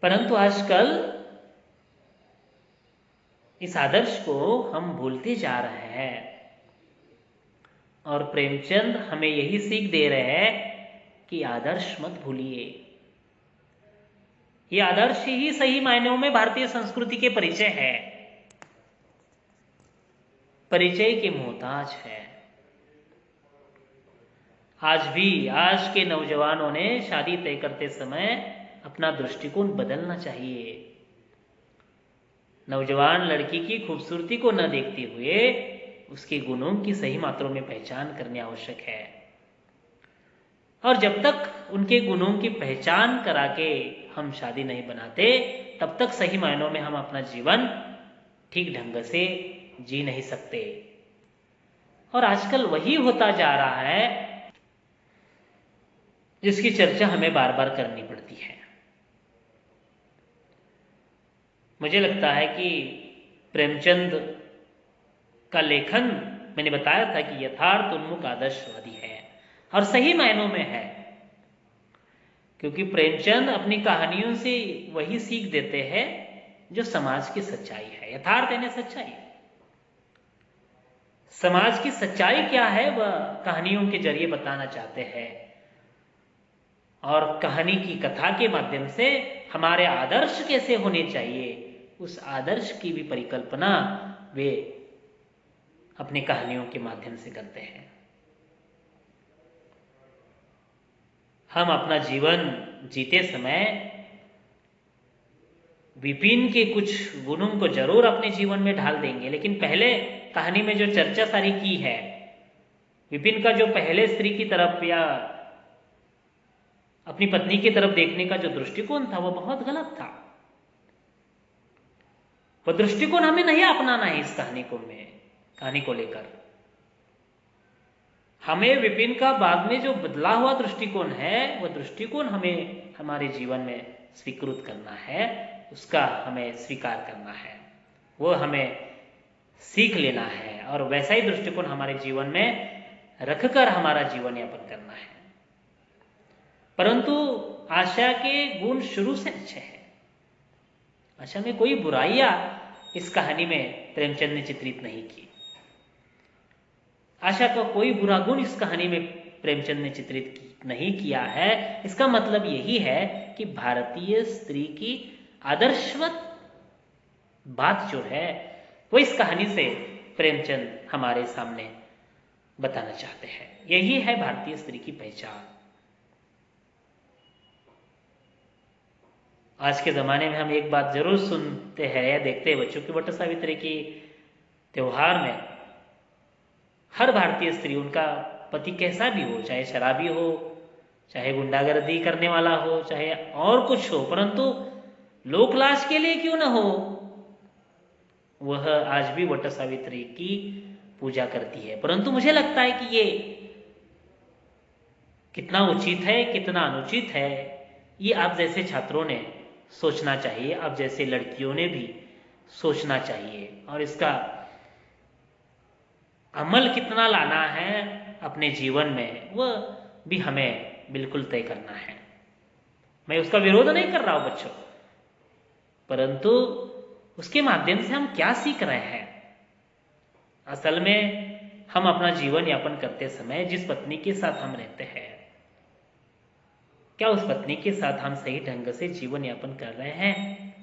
परंतु आजकल इस आदर्श को हम भूलते जा रहे हैं और प्रेमचंद हमें यही सीख दे रहे हैं कि आदर्श मत भूलिए। ये आदर्श ही सही मायनों में भारतीय संस्कृति के परिचय है, परिचय के मोहताज है। आज भी आज के नौजवानों ने शादी तय करते समय अपना दृष्टिकोण बदलना चाहिए। नौजवान लड़की की खूबसूरती को न देखते हुए उसके गुणों की सही मात्रों में पहचान करनी आवश्यक है। और जब तक उनके गुणों की पहचान करा के हम शादी नहीं बनाते, तब तक सही मायनों में हम अपना जीवन ठीक ढंग से जी नहीं सकते। और आजकल वही होता जा रहा है जिसकी चर्चा हमें बार बार करनी पड़ती है। मुझे लगता है कि प्रेमचंद का लेखन मैंने बताया था कि यथार्थ उन्मुख आदर्शवादी है और सही मायनों में है, क्योंकि प्रेमचंद अपनी कहानियों से वही सीख देते हैं जो समाज की सच्चाई है। यथार्थ यानी सच्चाई। समाज की सच्चाई क्या है वह कहानियों के जरिए बताना चाहते हैं और कहानी की कथा के माध्यम से हमारे आदर्श कैसे होने चाहिए उस आदर्श की भी परिकल्पना वे अपनी कहानियों के माध्यम से करते हैं। हम अपना जीवन जीते समय विपिन के कुछ गुणों को जरूर अपने जीवन में ढाल देंगे, लेकिन पहले कहानी में जो चर्चा सारी की है, विपिन का जो पहले स्त्री की तरफ या अपनी पत्नी की तरफ देखने का जो दृष्टिकोण था वह बहुत गलत था। वह दृष्टिकोण हमें नहीं अपनाना है। इस कहानी को लेकर हमें विपिन का बाद में जो बदला हुआ दृष्टिकोण है वह दृष्टिकोण हमें हमारे जीवन में स्वीकृत करना है, उसका हमें स्वीकार करना है, वो हमें सीख लेना है और वैसा ही दृष्टिकोण हमारे जीवन में रखकर हमारा जीवन यापन करना है। परंतु आशा के गुण शुरू से अच्छे हैं। आशा में कोई बुराइयां इस कहानी में प्रेमचंद ने चित्रित नहीं की। आशा का कोई बुरा गुण इस कहानी में प्रेमचंद ने चित्रित नहीं किया है। इसका मतलब यही है कि भारतीय स्त्री की आदर्शवत बात जो है वो इस कहानी से प्रेमचंद हमारे सामने बताना चाहते हैं। यही है भारतीय स्त्री की पहचान। आज के ज़माने में हम एक बात जरूर सुनते हैं या देखते हैं, बच्चों की वट सावित्री की त्योहार में हर भारतीय स्त्री, उनका पति कैसा भी हो, चाहे शराबी हो, चाहे गुंडागर्दी करने वाला हो, चाहे और कुछ हो, परंतु लोकलाज के लिए क्यों ना हो, वह आज भी वट सावित्री की पूजा करती है। परंतु मुझे लगता है कि ये कितना उचित है, कितना अनुचित है, ये आप जैसे छात्रों ने सोचना चाहिए, आप जैसे लड़कियों ने भी सोचना चाहिए और इसका अमल कितना लाना है अपने जीवन में वह भी हमें बिल्कुल तय करना है। मैं उसका विरोध नहीं कर रहा हूं बच्चों, परंतु उसके माध्यम से हम क्या सीख रहे हैं। असल में हम अपना जीवन यापन करते समय जिस पत्नी के साथ हम रहते हैं, क्या उस पत्नी के साथ हम सही ढंग से जीवन यापन कर रहे हैं,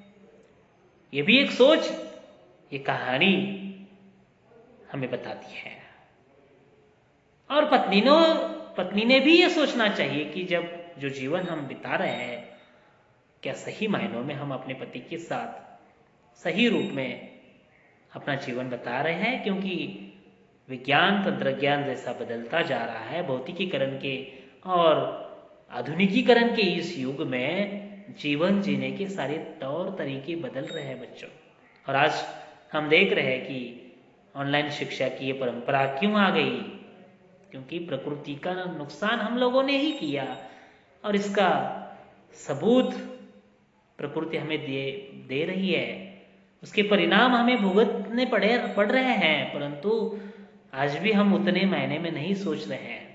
यह भी एक सोच ये कहानी हमें बताती है। और पत्नी ने भी यह सोचना चाहिए कि जब जो जीवन हम बिता रहे हैं, क्या सही मायनों में हम अपने पति के साथ सही रूप में अपना जीवन बिता रहे हैं। क्योंकि विज्ञान तंत्रज्ञान जैसा बदलता जा रहा है, भौतिकीकरण के और आधुनिकीकरण के इस युग में जीवन जीने के सारे तौर तरीके बदल रहे हैं बच्चों। और आज हम देख रहे हैं कि ऑनलाइन शिक्षा की ये परंपरा क्यों आ गई, क्योंकि प्रकृति का नुकसान हम लोगों ने ही किया और इसका सबूत प्रकृति हमें दे रही है। उसके परिणाम हमें भुगतने पड़ रहे हैं, परंतु आज भी हम उतने मायने में नहीं सोच रहे हैं।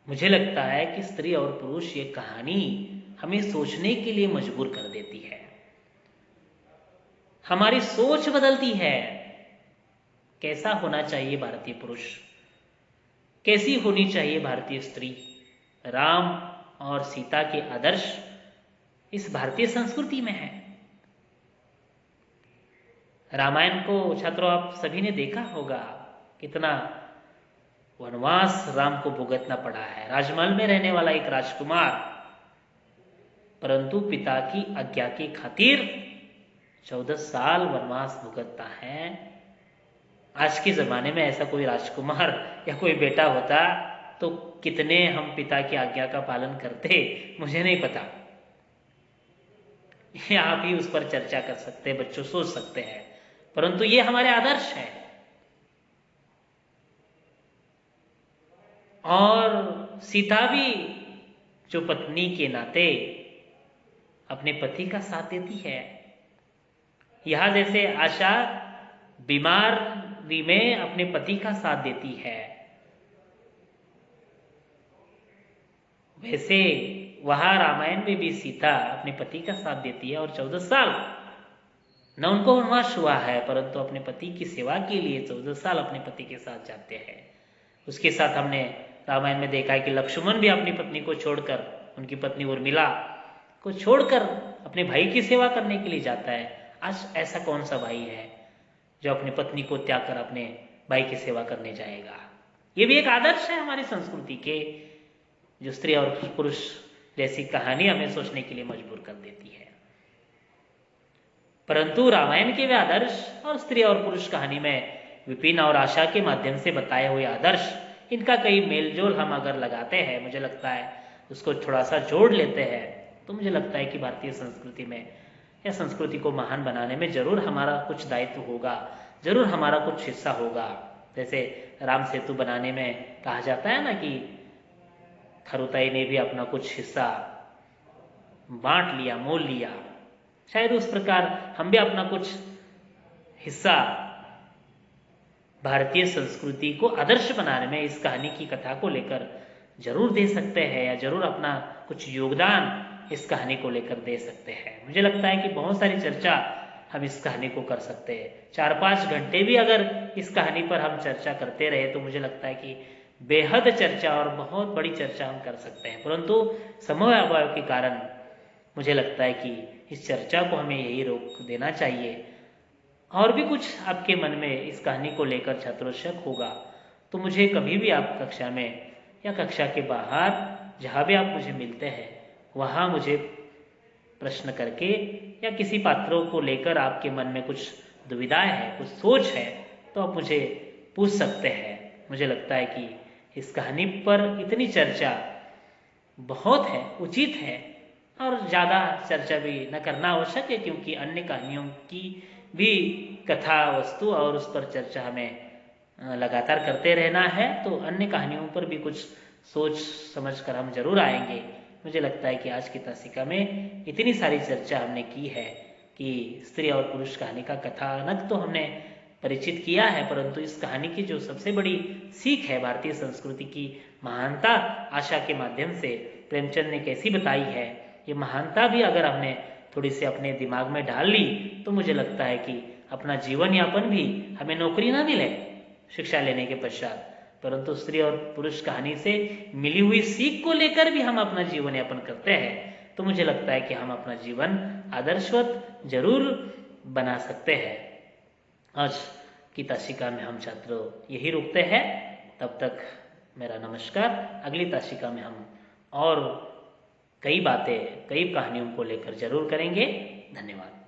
मुझे लगता है कि स्त्री और पुरुष ये कहानी हमें सोचने के लिए मजबूर कर देती है, हमारी सोच बदलती है। कैसा होना चाहिए भारतीय पुरुष, कैसी होनी चाहिए भारतीय स्त्री। राम और सीता के आदर्श इस भारतीय संस्कृति में है। रामायण को छात्रों आप सभी ने देखा होगा, कितना वनवास राम को भुगतना पड़ा है। राजमहल में रहने वाला एक राजकुमार, परंतु पिता की आज्ञा की खातिर 14 साल वनवास भुगतता है। आज के जमाने में ऐसा कोई राजकुमार या कोई बेटा होता तो कितने हम पिता की आज्ञा का पालन करते, मुझे नहीं पता। ये आप ही उस पर चर्चा कर सकते हैं, बच्चों सोच सकते हैं, परंतु ये हमारे आदर्श हैं। और सीता भी जो पत्नी के नाते अपने पति का साथ देती है। यहां जैसे आशा बीमारी में अपने पति का साथ देती है, वैसे वहां रामायण में भी सीता अपने पति का साथ देती है। और 14 साल न उनको वनवास हुआ है, परंतु अपने पति की सेवा के लिए 14 साल अपने पति के साथ जाते हैं। उसके साथ हमने रामायण में देखा है कि लक्ष्मण भी अपनी पत्नी को छोड़कर, उनकी पत्नी उर्मिला को छोड़कर अपने भाई की सेवा करने के लिए जाता है। आज ऐसा कौन सा भाई है जो अपनी पत्नी को त्याग कर अपने भाई की सेवा करने जाएगा। ये भी एक आदर्श है हमारी संस्कृति के, जो स्त्री और पुरुष जैसी कहानी हमें सोचने के लिए मजबूर कर देती है। परंतु रामायण के वे आदर्श और स्त्री और पुरुष कहानी में विपिन और आशा के माध्यम से बताए हुए आदर्श, इनका कई मेलजोल हम अगर लगाते हैं, मुझे लगता है उसको थोड़ा सा जोड़ लेते हैं, तो मुझे लगता है कि भारतीय संस्कृति में या संस्कृति को महान बनाने में जरूर हमारा कुछ दायित्व होगा, जरूर हमारा कुछ हिस्सा होगा। जैसे राम सेतु बनाने में कहा जाता है ना कि खरुताई ने भी अपना कुछ हिस्सा बांट लिया, मोल लिया, शायद उस प्रकार हम भी अपना कुछ हिस्सा भारतीय संस्कृति को आदर्श बनाने में इस कहानी की कथा को लेकर जरूर दे सकते हैं, या जरूर अपना कुछ योगदान इस कहानी को लेकर दे सकते हैं। मुझे लगता है कि बहुत सारी चर्चा हम इस कहानी को कर सकते हैं। 4-5 घंटे भी अगर इस कहानी पर हम चर्चा करते रहे तो मुझे लगता है कि बेहद चर्चा और बहुत बड़ी चर्चा हम कर सकते हैं, परंतु समय अभाव के कारण मुझे लगता है कि इस चर्चा को हमें यही रोक देना चाहिए। और भी कुछ आपके मन में इस कहानी को लेकर छात्रों शक होगा तो मुझे कभी भी आप कक्षा में या कक्षा के बाहर जहाँ भी आप मुझे मिलते हैं वहाँ मुझे प्रश्न करके या किसी पात्रों को लेकर आपके मन में कुछ दुविधाएं है, कुछ सोच है, तो आप मुझे पूछ सकते हैं। मुझे लगता है कि इस कहानी पर इतनी चर्चा बहुत है, उचित है, और ज़्यादा चर्चा भी न करना आवश्यक है, क्योंकि अन्य कहानियों की भी कथा वस्तु और उस पर चर्चा हमें लगातार करते रहना है। तो अन्य कहानियों पर भी कुछ सोच समझ कर हम जरूर आएंगे। मुझे लगता है कि आज की तासिका में इतनी सारी चर्चा हमने की है कि स्त्री और पुरुष कहानी का कथानक तो हमने परिचित किया है, परंतु इस कहानी की जो सबसे बड़ी सीख है, भारतीय संस्कृति की महानता आशा के माध्यम से प्रेमचंद ने कैसी बताई है, ये महानता भी अगर हमने थोड़ी सी अपने दिमाग में डाल ली तो मुझे लगता है कि अपना जीवन यापन भी, हमें नौकरी ना मिले शिक्षा लेने के पश्चात, परंतु स्त्री और पुरुष कहानी से मिली हुई सीख को लेकर भी हम अपना जीवन यापन करते हैं, तो मुझे लगता है कि हम अपना जीवन आदर्शवत जरूर बना सकते हैं। आज की तासिका में हम छात्रों यही रुकते हैं। तब तक मेरा नमस्कार। अगली तासिका में हम और कई बातें, कई कहानियों को लेकर जरूर करेंगे। धन्यवाद।